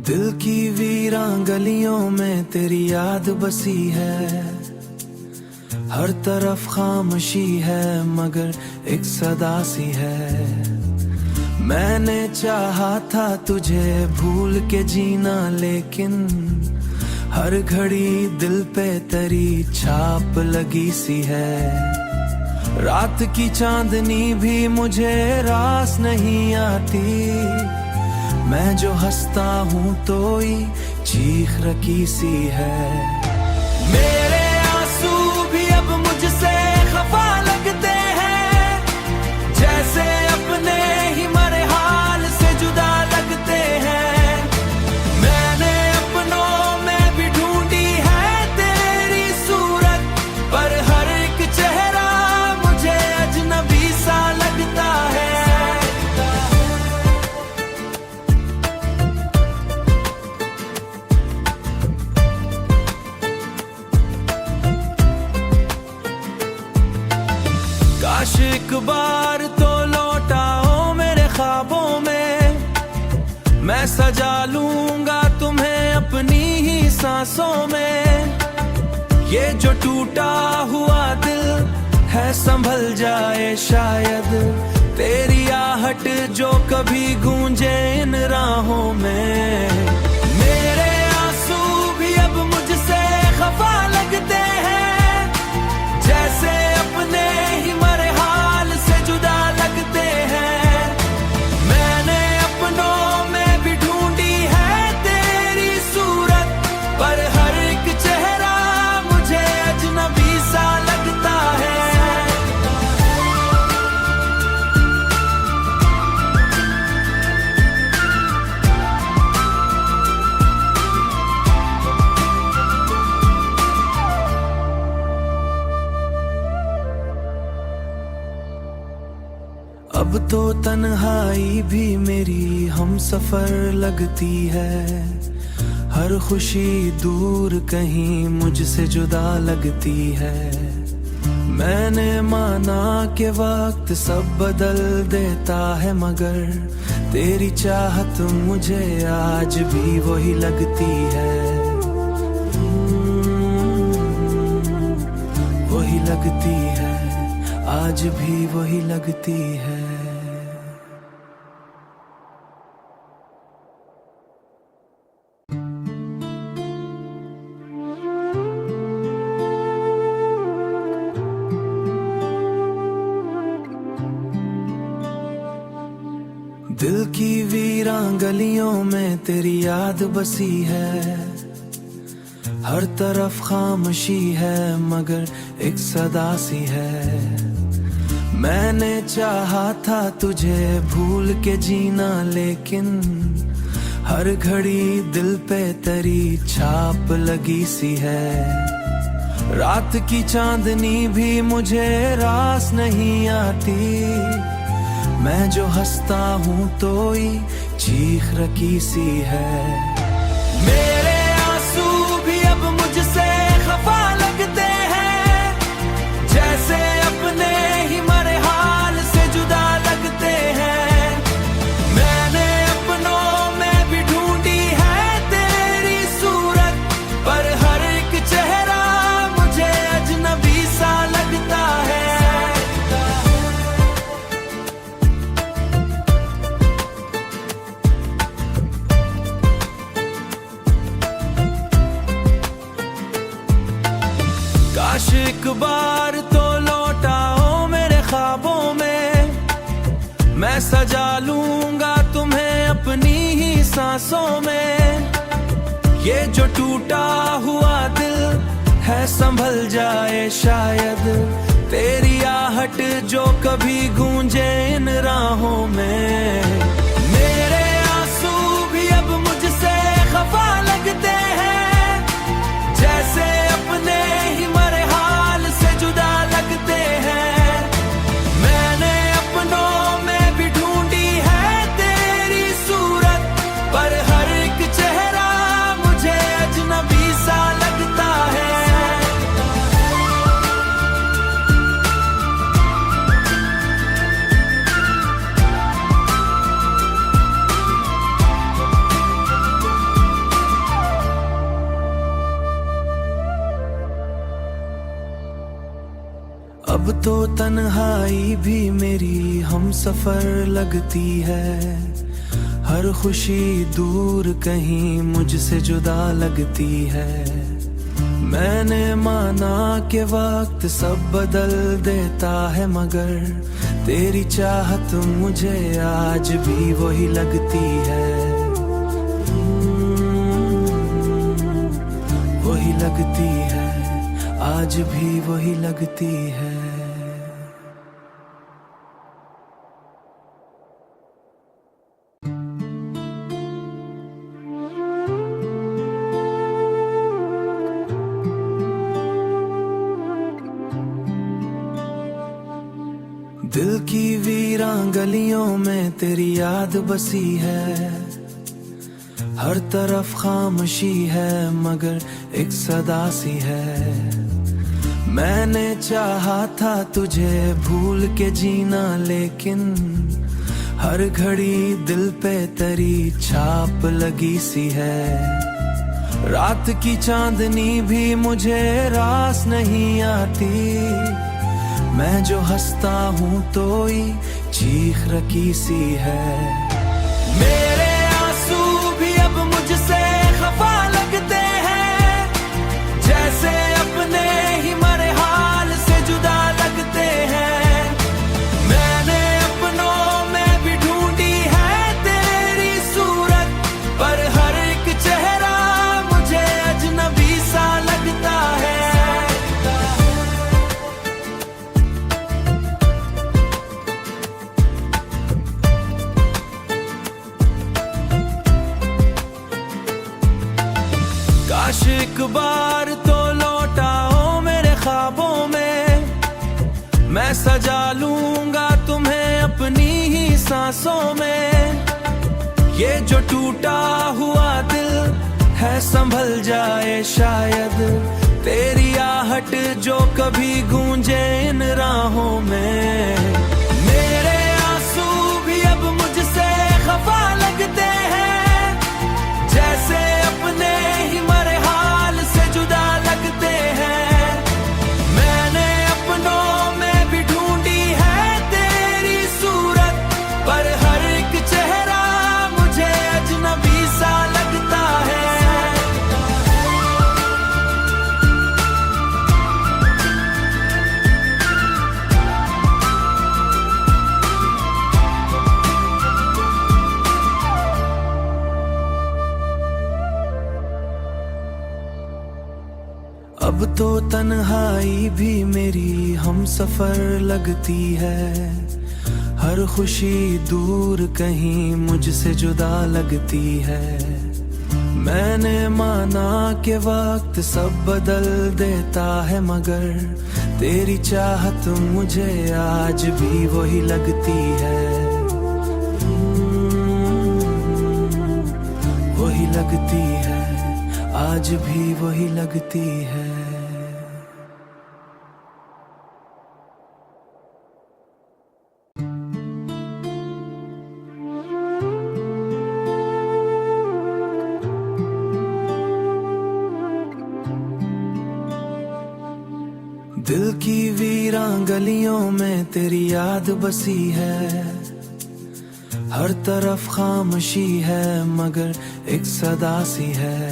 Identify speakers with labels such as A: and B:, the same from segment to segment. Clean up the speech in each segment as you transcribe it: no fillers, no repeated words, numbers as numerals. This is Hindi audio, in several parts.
A: दिल की वीरान गलियों में तेरी याद बसी है, हर तरफ खामोशी है मगर एक सदा सी है। मैंने चाहा था तुझे भूल के जीना, लेकिन हर घड़ी दिल पे तेरी छाप लगी सी है। रात की चांदनी भी मुझे रास नहीं आती, मैं जो हंसता हूँ तो ही चीख रखी सी है। मेरे आंसू भी अब मुझसे खफा लगते हैं, जैसे अपने ही मरे हाल से जुदा लगते हैं। मैंने अपनों में भी ढूंढी है तेरी सूरत, पर हर एक चेहरा मुझे अजनबी सा लगता है। काश एक बार तो लौट आओ मेरे ख्वाबों में, मैं सजा लूंगा तुम्हें अपनी ही सांसों में। ये जो टूटा हुआ दिल है संभल जाए शायद, तेरी आहट जो कभी गूंजे इन राहों में। मेरे आंसू भी अब मुझसे खफा लगते हैं, जैसे अपने ही मरे हाल से जुदा लगते हैं। मैंने अपनों में भी ढूंढी है तेरी सूरत, पर हर एक चेहरा मुझे अजनबी सा लगता है। अब तो तन्हाई भी मेरी हम सफर लगती है, हर खुशी दूर कहीं मुझसे जुदा लगती है। मैंने माना कि वक्त सब बदल देता है, मगर तेरी चाहत मुझे आज भी वही लगती है। वही लगती है, आज भी वही लगती है। दिल की वीरान गलियों में तेरी याद बसी है, हर तरफ खामोशी है मगर एक सदा सी है। मैंने चाहा था तुझे भूल के जीना, लेकिन हर घड़ी दिल पे तेरी छाप लगी सी है। रात की चांदनी भी मुझे रास नहीं आती, मैं जो हंसता हूँ तो ही चीख रखी सी है। मेरे आंसू भी अब मुझसे खफा लगते हैं, जैसे अपने ही मरे हाल से जुदा लगते हैं। मैंने अपनों में भी ढूंढी है तेरी सूरत, पर हर एक चेहरा मुझे अजनबी सा लगता है। काश एक बार तो लौट आओ मेरे ख्वाबों में, मैं सजा लूंगा तुम्हें अपनी ही सांसों में। ये जो टूटा हुआ दिल है संभल जाए शायद, तेरी आहट जो कभी गूंजे इन राहों में। मेरे आंसू भी अब मुझसे खफा लगते हैं, जैसे अपने ही मरे हाल से जुदा लगते हैं। मैंने अपनों में भी ढूंढी है तेरी सूरत, पर हर एक चेहरा मुझे अजनबी सा लगता है। अब तो तन्हाई भी मेरी हम सफर लगती है, हर खुशी दूर कहीं मुझसे जुदा लगती है। मैंने माना कि वक्त सब बदल देता है, मगर तेरी चाहत मुझे आज भी वही लगती है। वही लगती है, आज भी वही लगती है। दिल की वीरान गलियों में तेरी याद बसी है, हर तरफ खामोशी है मगर एक सदा सी है। मैंने चाहा था तुझे भूल के जीना, लेकिन हर घड़ी दिल पे तेरी छाप लगी सी है। रात की चांदनी भी मुझे रास नहीं आती, मैं जो हंसता हूँ तो ही चीख रखी सी है। मेरे आंसू भी अब मुझसे खफा लगते हैं, जैसे अपने ही मरे हाल से जुदा लगते हैं। मैंने अपनों में भी ढूंढी है तेरी सूरत, पर हर एक चेहरा मुझे अजनबी सा लगता है। काश एक बार तो लौटाओ मेरे ख्वाबों में, मैं सजा लूंगा तुम्हें अपनी ही सांसों में। ये जो टूटा हुआ दिल है संभल जाए शायद, तेरी आहट जो कभी गूंजे इन राहों में। मेरे आंसू भी अब मुझसे खफा लगते हैं, जैसे अपने ही मरे हाल से जुदा लगते हैं। मैंने अपनों में भी ढूंढी है तेरी सूरत, पर हर एक चेहरा मुझे अजनबी सा लगता है। अब तो तन्हाई भी मेरी हम सफर लगती है, हर खुशी दूर कहीं मुझसे जुदा लगती है। मैंने माना कि वक्त सब बदल देता है, मगर तेरी चाहत मुझे आज भी वही लगती है। वही लगती है, आज भी वही लगती है। दिल की वीरान गलियों में तेरी याद बसी है, हर तरफ खामोशी है मगर एक सदा सी है।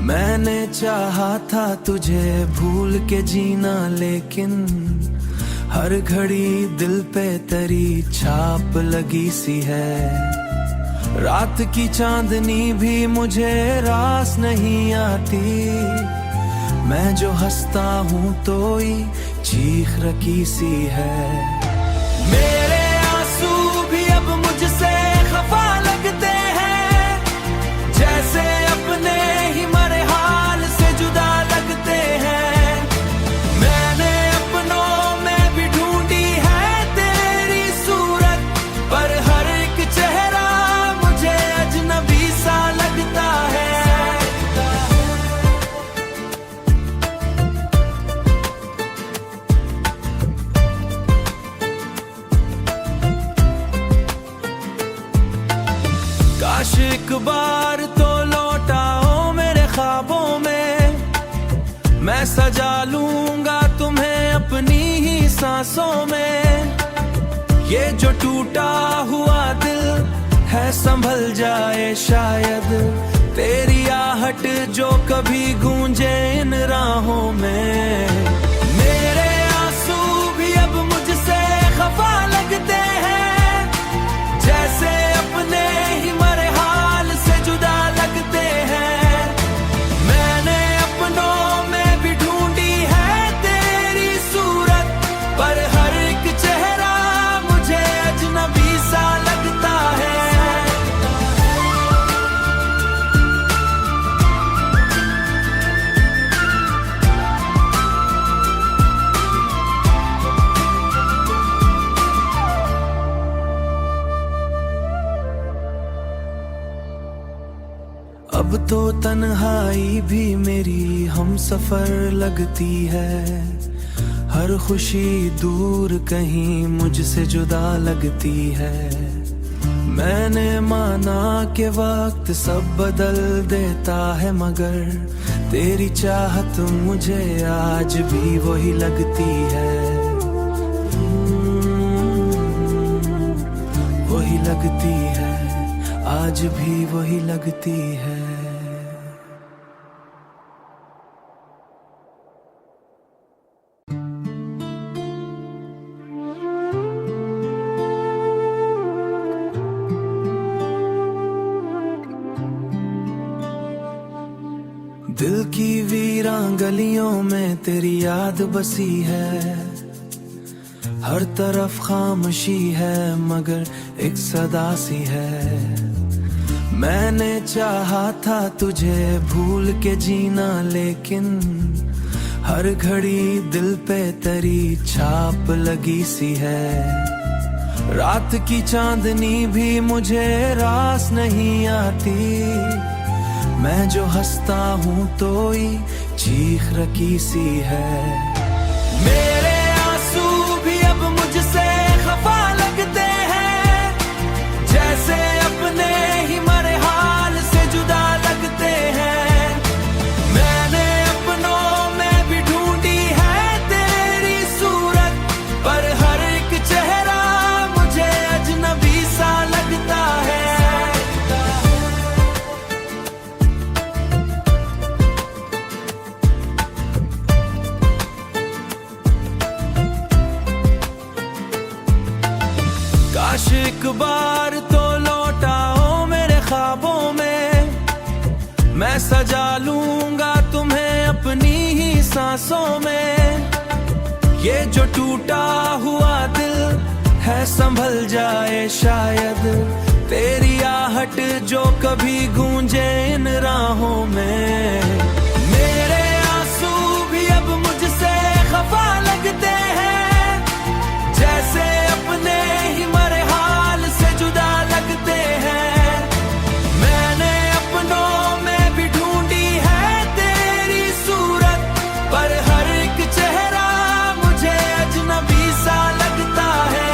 A: मैंने चाहा था तुझे भूल के जीना, लेकिन हर घड़ी दिल पे तेरी छाप लगी सी है। रात की चांदनी भी मुझे रास नहीं आती, मैं जो हंसता हूँ तो ही चीख रखी सी है। मेरे आंसू भी अब मुझसे खफा लगते हैं, जैसे अपने ही मरे हाल से जुदा लगते हैं। मैंने अपनों में भी ढूंढी है तेरी सूरत, पर हर एक चेहरा मुझे अजनबी सा लगता है। काश एक बार तो लौटाओ मेरे ख्वाबों में, मैं सजा लूंगा तुम्हें अपनी ही सांसों में। ये जो टूटा हुआ दिल है संभल जाए शायद, तेरी आहट जो कभी गूंजे इन राहों में। मेरे आंसू भी अब मुझसे खफा लगते हैं, जैसे अपने ही मरे हाल से जुदा लगते हैं। मैंने अपनों में भी ढूंढी है तेरी सूरत, पर हर एक चेहरा मुझे अजनबी सा लगता है। अब तो तन्हाई भी मेरी हम सफर लगती है, हर खुशी दूर कहीं मुझसे जुदा लगती है। मैंने माना कि वक्त सब बदल देता है, मगर तेरी चाहत मुझे आज भी वही लगती है। वही लगती है, आज भी वही लगती है। दिल की वीरान गलियों में तेरी याद बसी है, हर तरफ खामोशी है मगर एक सदा सी है। मैंने चाहा था तुझे भूल के जीना, लेकिन हर घड़ी दिल पे तेरी छाप लगी सी है। रात की चांदनी भी मुझे रास नहीं आती, मैं जो हंसता हूँ तो ही चीख रखी सी है। मेरे आंसू भी अब मुझसे खफा लगते हैं, जैसे अपने ही मरे हाल से जुदा लगते हैं। मैंने अपनों में भी ढूंढी है तेरी सूरत, पर हर एक चेहरा मुझे अजनबी सा लगता है। काश एक बार तो लौट आओ मेरे ख्वाबों में, मैं सजा लूंगा तुम्हें अपनी ही सांसों में। ये जो टूटा हुआ दिल है संभल जाए शायद, तेरी आहट जो कभी गूंजे इन राहों में। मेरे आंसू भी अब मुझसे खफा लगते हैं, जैसे अपने ही मरे हाल से जुदा लगते हैं। मैंने अपनों में भी ढूंढी है तेरी सूरत, पर हर एक चेहरा मुझे अजनबी सा लगता है।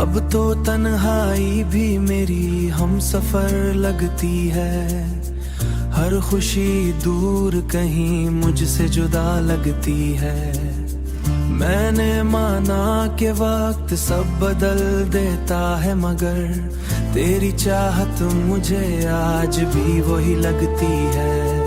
A: अब तो तन्हाई भी मेरी हम सफर लगती है, हर खुशी दूर कहीं मुझसे जुदा लगती है। मैंने माना कि वक्त सब बदल देता है, मगर तेरी चाहत मुझे आज भी वही लगती है।